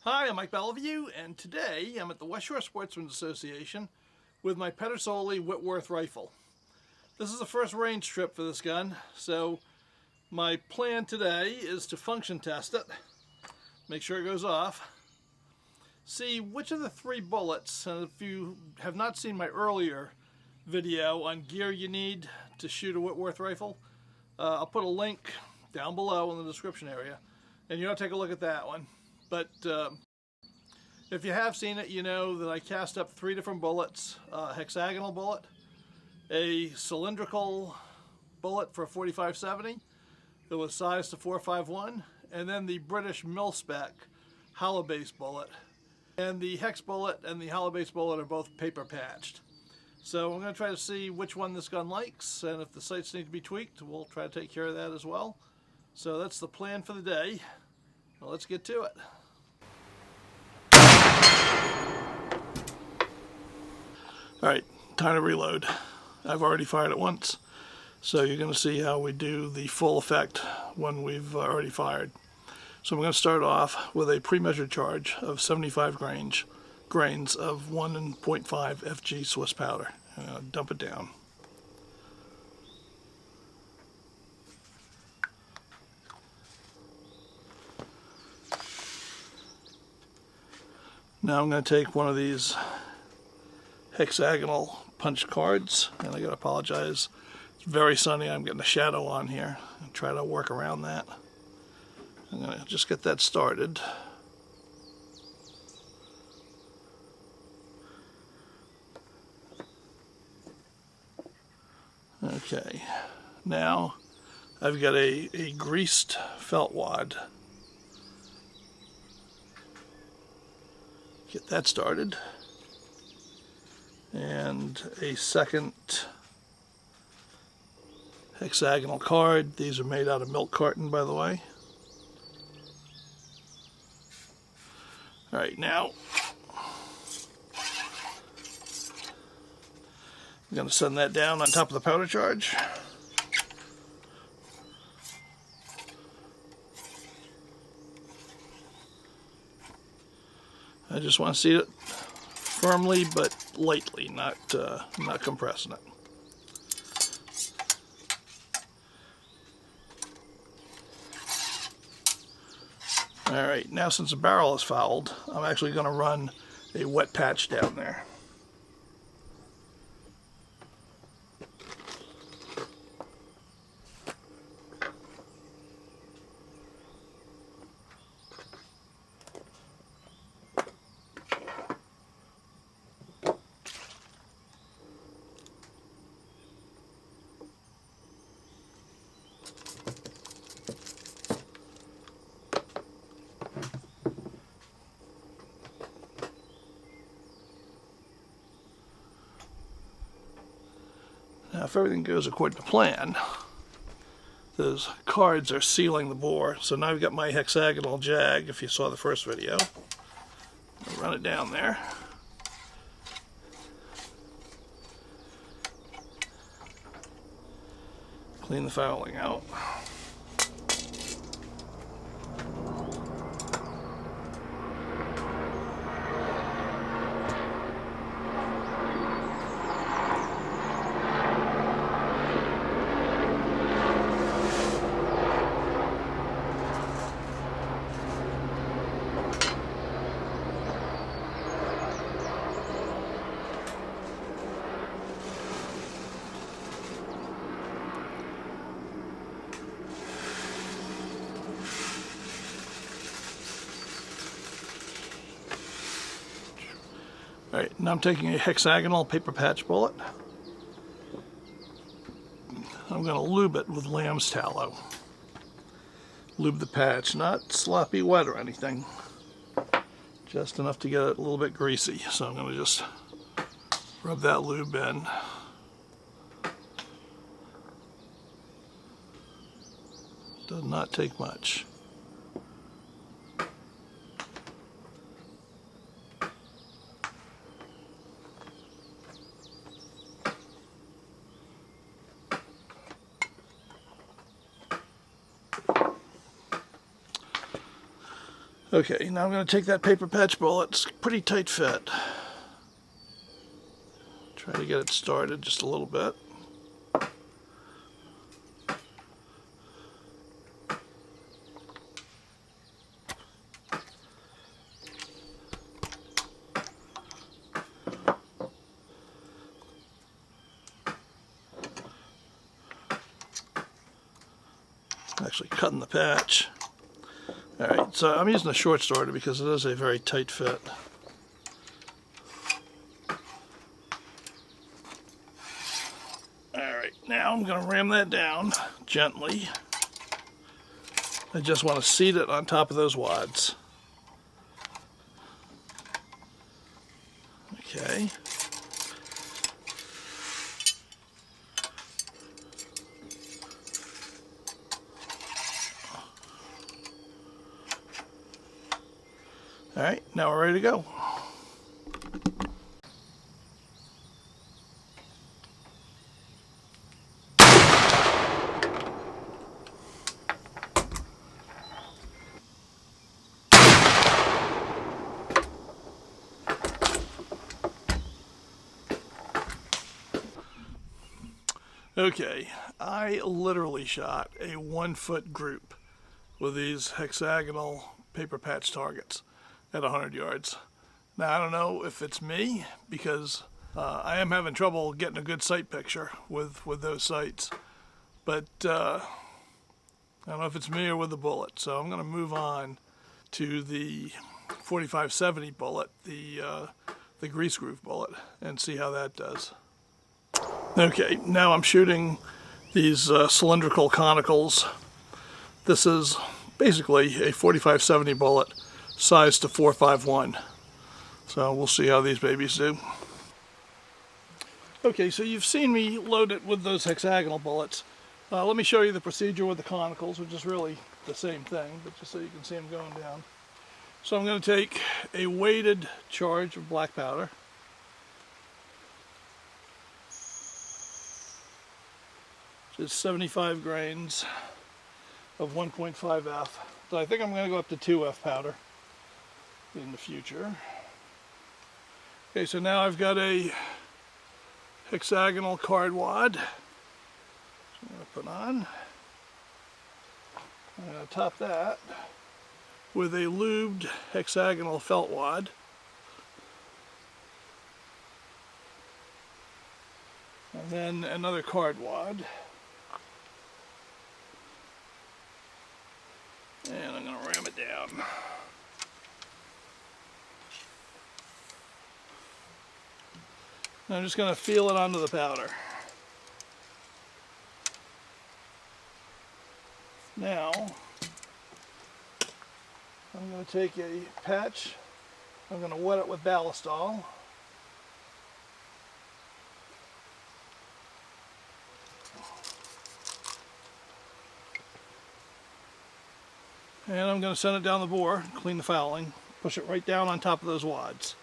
Hi, I'm Mike Beliveau, and today I'm at the West Shore Sportsmen's Association with my Pedersoli Whitworth Rifle. This is the first range trip for this gun, so my plan today is to function test it, make sure it goes off, see which of the three bullets, and if you have not seen my earlier video on gear you need to shoot a Whitworth rifle, I'll put a link down below in the description area, and you ought to take a look at that one. But if you have seen it, you know that I cast up three different bullets: a hexagonal bullet, a cylindrical bullet for a 45-70 that was sized to 4.51, and then the British mil-spec hollow base bullet. And the hex bullet and the hollow base bullet are both paper patched. So I'm going to try to see which one this gun likes, and if the sights need to be tweaked, we'll try to take care of that as well. So that's the plan for the day. Well, let's get to it. Alright, time to reload. I've already fired it once, so you're going to see how we do the full effect when we've already fired. So I'm going to start off with a pre-measured charge of 75 grains of 1.5 FG Swiss powder. I'm going to dump it down. Now I'm going to take one of these hexagonal punch cards, and I gotta apologize, it's very sunny, I'm getting a shadow on here, and try to work around that. I'm gonna just get that started. Okay, now I've got a greased felt wad. Get that started. And a second hexagonal card. These are made out of milk carton, by the way. Alright, now I'm going to send that down on top of the powder charge. I just want to see it firmly but lightly, not compressing it. Alright, now since the barrel is fouled, I'm actually going to run a wet patch down there. Now, if everything goes according to plan, those cards are sealing the bore. So now I've got my hexagonal jag, if you saw the first video. I'll run it down there. Clean the fouling out. Alright, now I'm taking a hexagonal paper patch bullet. I'm going to lube it with lamb's tallow. Lube the patch, not sloppy wet or anything. Just enough to get it a little bit greasy. So I'm going to just rub that lube in. Does not take much. Okay, now I'm going to take that paper patch bullet. It's a pretty tight fit. Try to get it started just a little bit. Actually cutting the patch. Alright, so I'm using a short starter because it is a very tight fit. Alright, now I'm going to ram that down gently. I just want to seat it on top of those wads. Okay. Alright, now we're ready to go. Okay, I literally shot a 1-foot group with these hexagonal paper patch targets at 100 yards. Now I don't know if it's me because I am having trouble getting a good sight picture with those sights, but I don't know if it's me or with the bullet. So I'm going to move on to the 4570 bullet, the grease groove bullet, and see how that does. Okay, now I'm shooting these cylindrical conicals. This is basically a 4570 bullet sized to 4.51. So we'll see how these babies do. Okay, so you've seen me load it with those hexagonal bullets. Let me show you the procedure with the conicals, which is really the same thing, but just so you can see them going down. So I'm going to take a weighted charge of black powder. Which is 75 grains of 1.5F. So I think I'm going to go up to 2F powder in the future. Okay, so now I've got a hexagonal card wad. I'm going to put on. I'm going to top that with a lubed hexagonal felt wad. And then another card wad. And I'm going to ram it down. I'm just going to feel it onto the powder. Now, I'm going to take a patch, I'm going to wet it with ballistol. And I'm going to send it down the bore, clean the fouling, push it right down on top of those wads.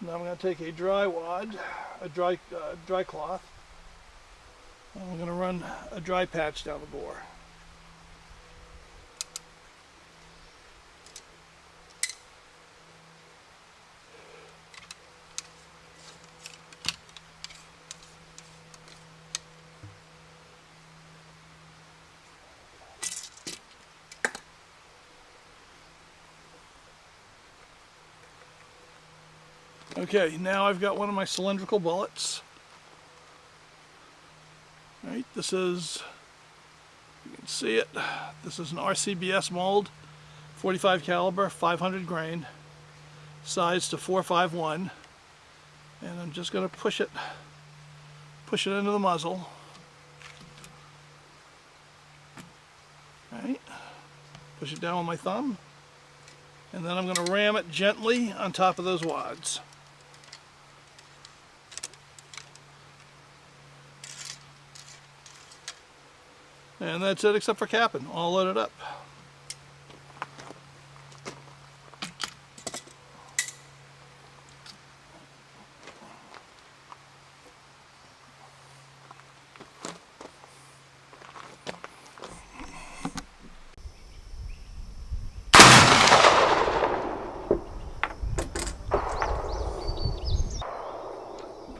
Now I'm going to take a dry wad, a dry cloth, and I'm going to run a dry patch down the bore. Okay, now I've got one of my cylindrical bullets. Right, this is, you can see it, this is an RCBS mold, 45 caliber, 500 grain, size to 4.51, and I'm just going to push it into the muzzle. Right, push it down with my thumb, and then I'm going to ram it gently on top of those wads. And that's it except for capping, all loaded up.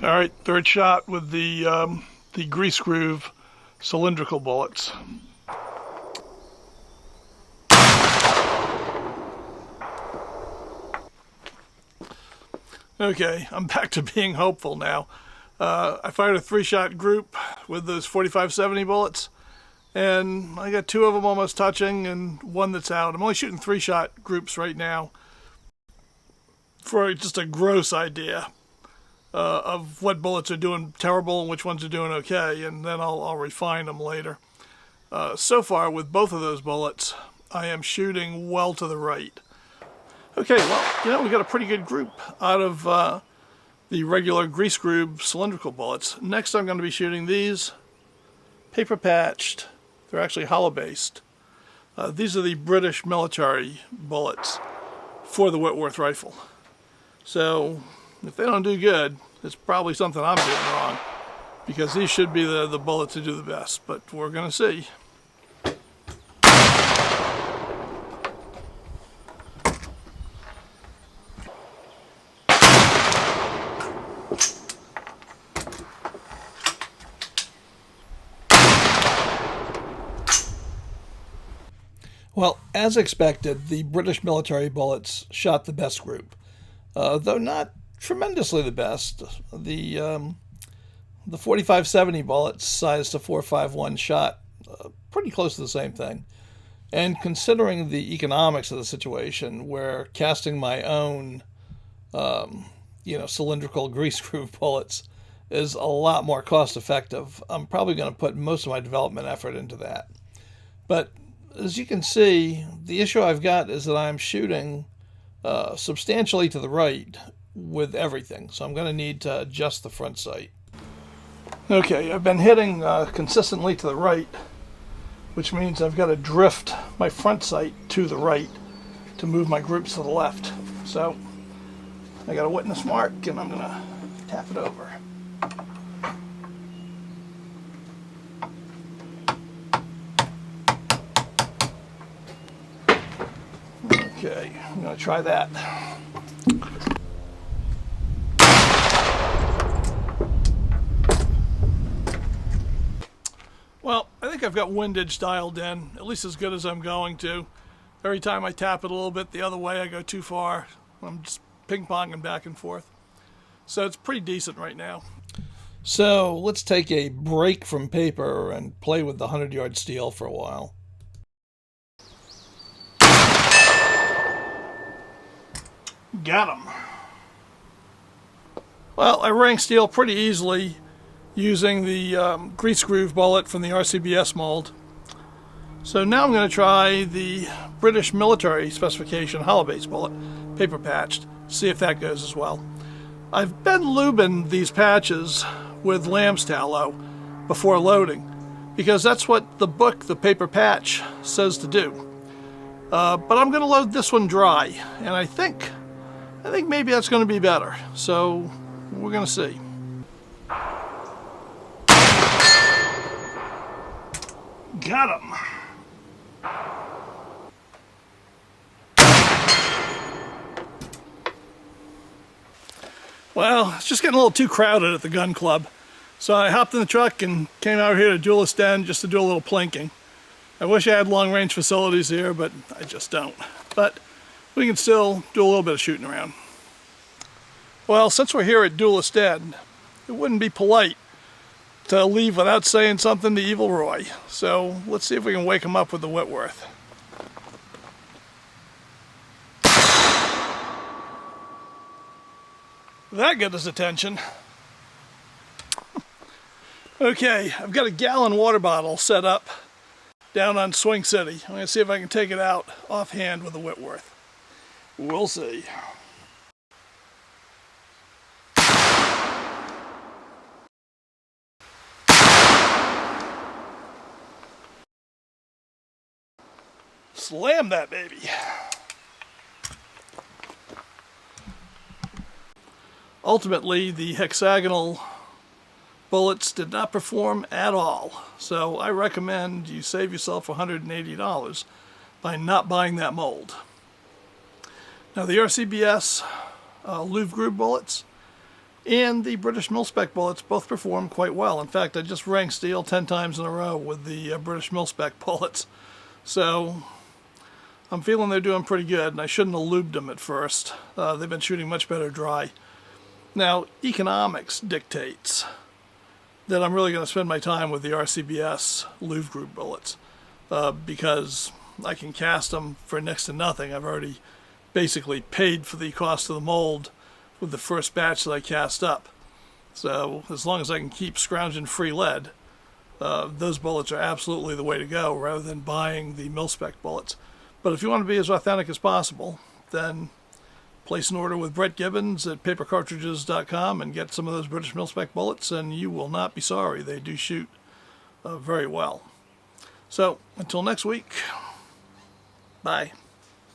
All right, third shot with the grease groove cylindrical bullets. Okay, I'm back to being hopeful now. I fired a 3-shot group with those 45-70 bullets, and I got 2 of them almost touching and 1 that's out. I'm only shooting 3-shot groups right now for just a gross idea of what bullets are doing terrible and which ones are doing okay, and then I'll refine them later. So far, with both of those bullets, I am shooting well to the right. Okay, well, we got a pretty good group out of the regular grease groove cylindrical bullets. Next, I'm going to be shooting these paper patched. They're actually hollow based. These are the British military bullets for the Whitworth Rifle. So if they don't do good, it's probably something I'm doing wrong, because these should be the bullets that do the best, but we're going to see. Well, as expected, the British military bullets shot the best group, though not tremendously the best. The 45-70 bullets sized to .451 shot pretty close to the same thing. And considering the economics of the situation, where casting my own, cylindrical grease groove bullets is a lot more cost effective, I'm probably going to put most of my development effort into that. But as you can see, the issue I've got is that I'm shooting substantially to the right with everything, so I'm going to need to adjust the front sight. Okay, I've been hitting consistently to the right, which means I've got to drift my front sight to the right to move my groups to the left. So I got a witness mark, and I'm going to tap it over. Okay, I'm going to try that. Well, I think I've got windage dialed in, at least as good as I'm going to. Every time I tap it a little bit the other way, I go too far. I'm just ping-ponging back and forth. So it's pretty decent right now. So let's take a break from paper and play with the 100-yard steel for a while. Got him. Well, I rang steel pretty easily using the grease groove bullet from the RCBS mold. So now I'm going to try the British military specification hollow base bullet, paper patched, see if that goes as well. I've been lubing these patches with lamb's tallow before loading, because that's what the book, The Paper Patch, says to do. But I'm going to load this one dry, and I think maybe that's going to be better. So we're going to see. Got him. Well, it's just getting a little too crowded at the gun club. So I hopped in the truck and came out here to Duelist Den just to do a little plinking. I wish I had long-range facilities here, but I just don't. But we can still do a little bit of shooting around. Well, since we're here at Duelist Den, it wouldn't be polite to leave without saying something to Evil Roy. So let's see if we can wake him up with the Whitworth. That got his attention. Okay, I've got a gallon water bottle set up down on Swing City. I'm going to see if I can take it out offhand with the Whitworth. We'll see. Slam that baby. Ultimately, the hexagonal bullets did not perform at all, so I recommend you save yourself $180 by not buying that mold. Now the RCBS Louvre groove bullets, and the British mil-spec bullets both perform quite well. In fact, I just rang steel 10 times in a row with the British mil-spec bullets. So I'm feeling they're doing pretty good, and I shouldn't have lubed them at first. They've been shooting much better dry. Now, economics dictates that I'm really going to spend my time with the RCBS Louvre Group bullets because I can cast them for next to nothing. I've already basically paid for the cost of the mold with the first batch that I cast up. So as long as I can keep scrounging free lead, those bullets are absolutely the way to go rather than buying the mil-spec bullets. But if you want to be as authentic as possible, then place an order with Brett Gibbons at papercartridges.com and get some of those British mil-spec bullets, and you will not be sorry. They do shoot very well. So until next week, bye.